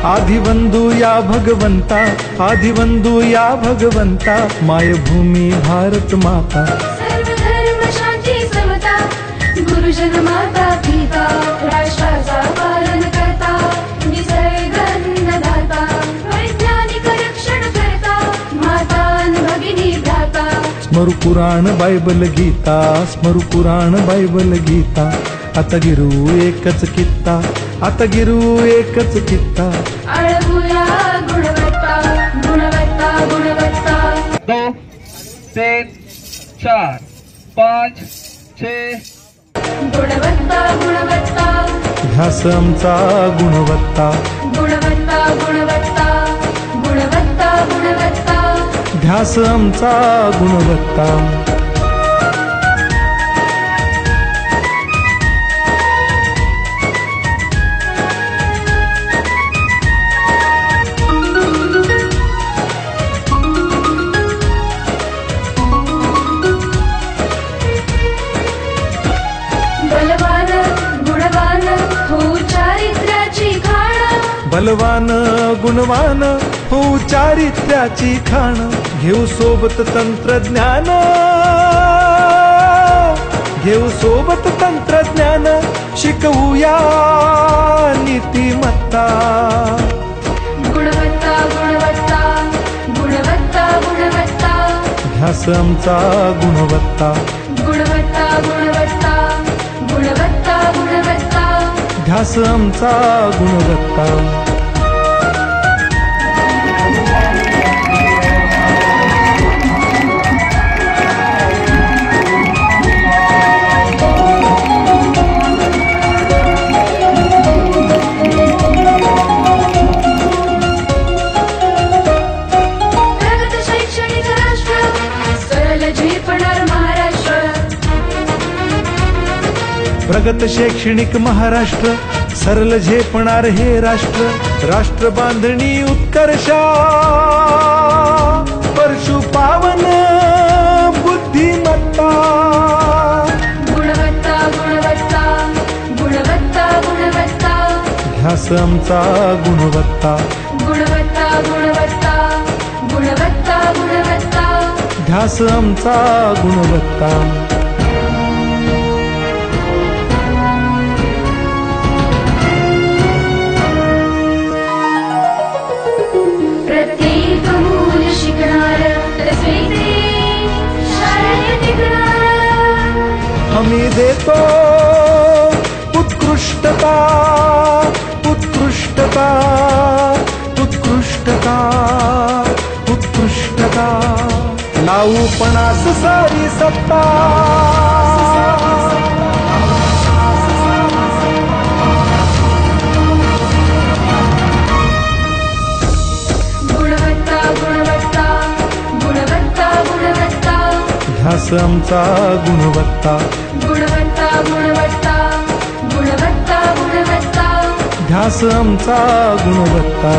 आदिबंधू या भगवंता, आदिबंधू या भगवंता, मायभूमी भारत माता। सर्व धर्म शांती समता, गुरुजन माता पिता, राष्ट्राचा पालन करता, निसर्ग अन्नदाता, वैज्ञानिक रक्षण करता, माता अन भगिनी भ्राता। स्मरू पुराण बायबल गीता, स्मरू पुराण बायबल गीता, आता गिरू एकच कित्ता, आता गिरू एकच कित्ता। आळवूया गुणवत्ता, गुणवत्ता, गुणवत्ता। 2 3 4 5 6 गुणवत्ता, गुणवत्ता, ध्यास आमचा गुणवत्ता, गुणवत्ता, गुणवत्ता, गुणवत्ता, गुणवत्ता। ध्यास आमचा गुणवत्ता। बलवान गुणवान हो चारित्र्याची खाण, बलवान गुणवान हो चारित्र्याची खाण, घेऊ सोबत तंत्रज्ञान, घेऊ सोबत तंत्रज्ञान, शिकवूया नीतिमत्ता। गुणवत्ता, गुणवत्ता, गुणवत्ता, गुणवत्ता। ध्यास आमचा गुणवत्ता, गुणवत्ता, गुणवत्ता, गुणवत्ता, गुणवत्ता। ध्यास आमचा गुणवत्ता। प्रगत शैक्षणिक राष्ट्र, सरल झेपणार महाराष्ट्र। प्रगत शैक्षणिक महाराष्ट्र, सरल झेपणार हे राष्ट्र, राष्ट्र बांधणी उत्कर्षा, परशु पावन बुद्धिमत्ता। गुणवत्ता, गुणवत्ता, गुणवत्ता, गुणवत्ता। ध्यास आमचा गुणवत्ता, गुणवत्ता, गुणवत्ता, गुणवत्ता, गुणवत्ता। ध्यास आमचा गुणवत्ता। प्रत्येक मूल शिकणार, रसवेते शाळेत टिकणार। हमी देतो उत्कृष्टता, उत्कृष्टता, उत्कृष्टता, उत्कृष्टता, लावू पणास सारी सत्ता। गुणवत्ता, गुणवत्ता, गुणवत्ता, गुणवत्ता। ध्यास आमचा गुणवत्ता, गुणवत्ता, गुणवत्ता, गुणवत्ता, गुणवत्ता। ध्यास आमचा गुणवत्ता।